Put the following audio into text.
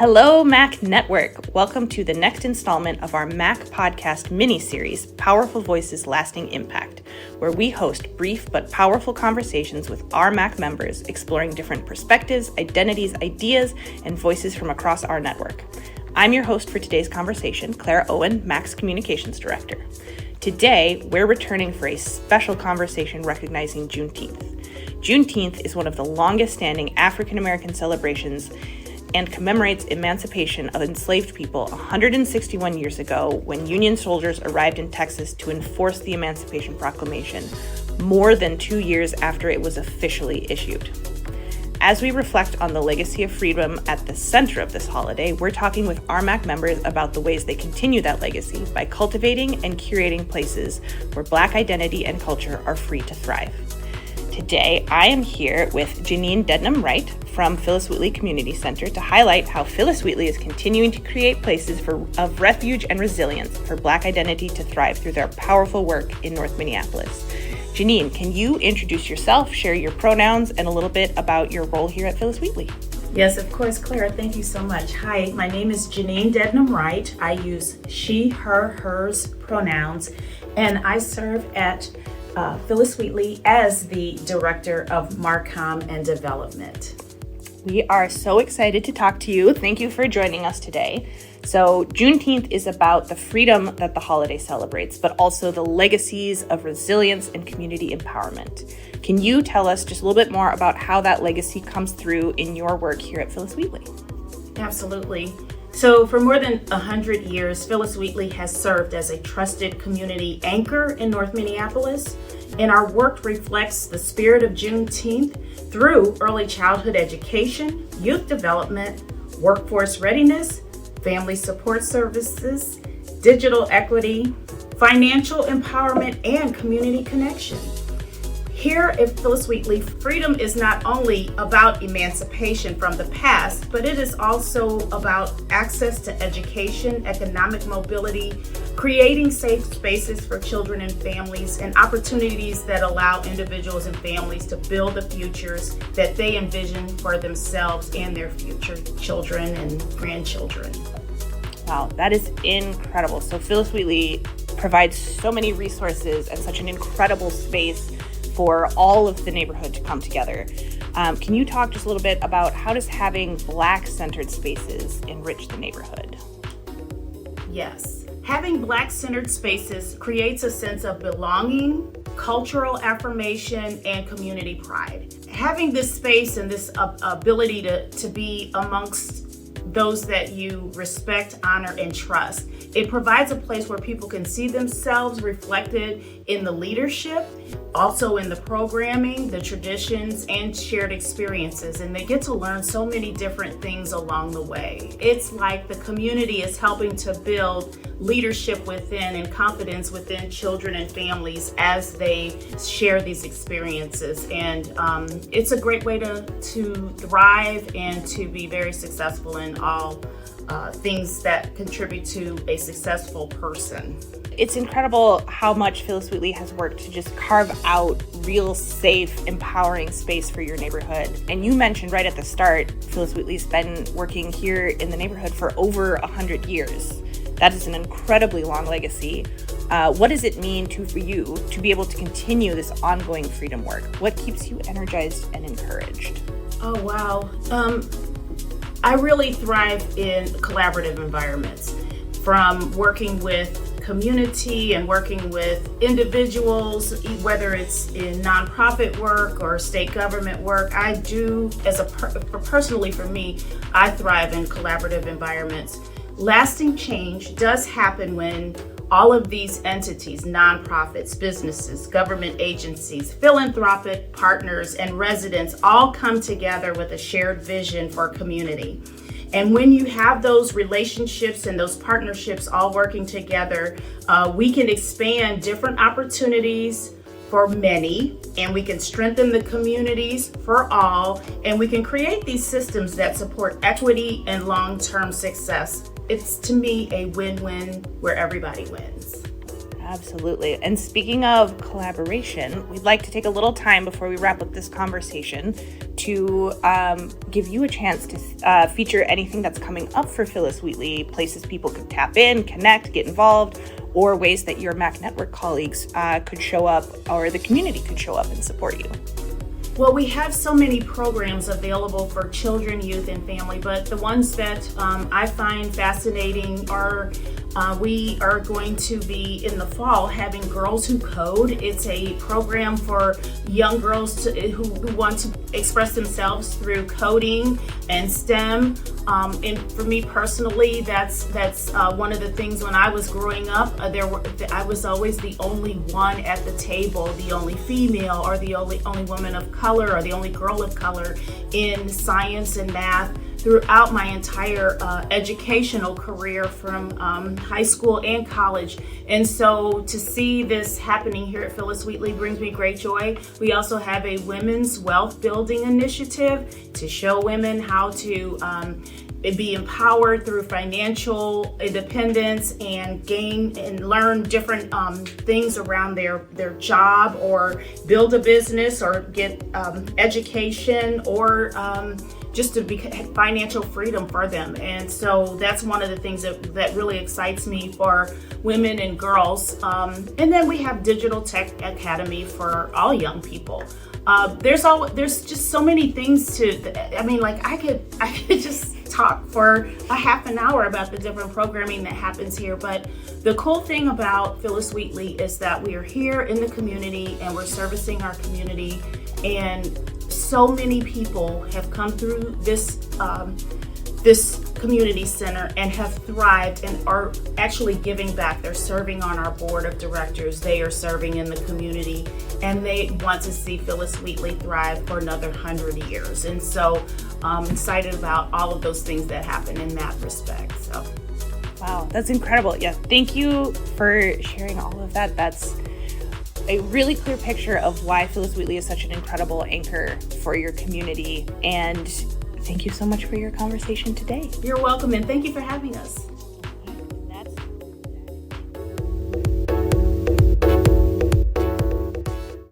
Hello, Mac Network. Welcome to the next installment of our Mac podcast mini-series, Powerful Voices Lasting Impact, where we host brief but powerful conversations with our Mac members, exploring different perspectives, identities, ideas, and voices from across our network. I'm your host for today's conversation, Clara Owen, Mac's Communications Director. Today, we're returning for a special conversation recognizing Juneteenth. Juneteenth is one of the longest-standing African-American celebrations and commemorates emancipation of enslaved people 161 years ago when Union soldiers arrived in Texas to enforce the Emancipation Proclamation, more than 2 years after it was officially issued. As we reflect on the legacy of freedom at the center of this holiday, we're talking with our Mac members about the ways they continue that legacy by cultivating and curating places where Black identity and culture are free to thrive. Today, I am here with Janine Dednam-Wright from Phyllis Wheatley Community Center to highlight how Phyllis Wheatley is continuing to create places of refuge and resilience for Black identity to thrive through their powerful work in North Minneapolis. Janine, can you introduce yourself, share your pronouns, and a little bit about your role here at Phyllis Wheatley? Yes, of course, Clara. Thank you so much. Hi, my name is Janine Dednam-Wright. I use she, her, hers pronouns, and I serve at Phyllis Wheatley as the Director of Marcom and Development. We are so excited to talk to you. Thank you for joining us today. So Juneteenth is about the freedom that the holiday celebrates, but also the legacies of resilience and community empowerment. Can you tell us just a little bit more about how that legacy comes through in your work here at Phyllis Wheatley? Absolutely. So for more than 100 years, Phyllis Wheatley has served as a trusted community anchor in North Minneapolis, and our work reflects the spirit of Juneteenth through early childhood education, youth development, workforce readiness, family support services, digital equity, financial empowerment, and community connection. Here at Phyllis Wheatley, freedom is not only about emancipation from the past, but it is also about access to education, economic mobility, creating safe spaces for children and families, and opportunities that allow individuals and families to build the futures that they envision for themselves and their future children and grandchildren. Wow, that is incredible. So Phyllis Wheatley provides so many resources and such an incredible space for all of the neighborhood to come together. Can you talk just a little bit about how does having Black-centered spaces enrich the neighborhood? Yes. Having Black-centered spaces creates a sense of belonging, cultural affirmation, and community pride. Having this space and this ability to be amongst those that you respect, honor, and trust. It provides a place where people can see themselves reflected in the leadership, also in the programming, the traditions, and shared experiences. And they get to learn so many different things along the way. It's like the community is helping to build leadership within and confidence within children and families as they share these experiences. And it's a great way to thrive and to be very successful in all things that contribute to a successful person. It's incredible how much Phyllis Wheatley has worked to just carve out real safe, empowering space for your neighborhood. And you mentioned right at the start, Phyllis Wheatley's been working here in the neighborhood for over 100 years. That is an incredibly long legacy. What does it mean for you to be able to continue this ongoing freedom work? What keeps you energized and encouraged? Oh, wow. I really thrive in collaborative environments, from working with community and working with individuals, whether it's in nonprofit work or state government work. I do, personally for me, I thrive in collaborative environments. Lasting change does happen when all of these entities, nonprofits, businesses, government agencies, philanthropic partners, and residents all come together with a shared vision for community. And when you have those relationships and those partnerships all working together, we can expand different opportunities for many, and we can strengthen the communities for all, and we can create these systems that support equity and long-term success. It's, to me, a win-win where everybody wins. Absolutely. And speaking of collaboration, we'd like to take a little time before we wrap up this conversation to give you a chance to feature anything that's coming up for Phyllis Wheatley, places people could tap in, connect, get involved, or ways that your MAC Network colleagues could show up, or the community could show up and support you. Well, we have so many programs available for children, youth, and family, but the ones that I find fascinating are we are going to be in the fall having Girls Who Code. It's a program for young girls who want to express themselves through coding and STEM. And for me personally, that's one of the things when I was growing up. I was always the only one at the table, the only female, or the only woman of color, or the only girl of color in science and math throughout my entire educational career from high school and college. And so to see this happening here at Phyllis Wheatley brings me great joy. We also have a women's wealth building initiative to show women how to be empowered through financial independence and gain and learn different things around their job, or build a business, or get education, or just to be financial freedom for them. And so that's one of the things that really excites me for women and girls. And then we have Digital Tech Academy for all young people. There's just so many things I could just talk for a half an hour about the different programming that happens here. But the cool thing about Phyllis Wheatley is that we are here in the community and we're servicing our community, and so many people have come through this community center and have thrived and are actually giving back. They're serving on our board of directors. They are serving in the community, and they want to see Phyllis Wheatley thrive for another 100 years. And so I'm excited about all of those things that happen in that respect. So, wow, that's incredible. Yeah, thank you for sharing all of that. That's a really clear picture of why Phyllis Wheatley is such an incredible anchor for your community. And thank you so much for your conversation today. You're welcome, and thank you for having us.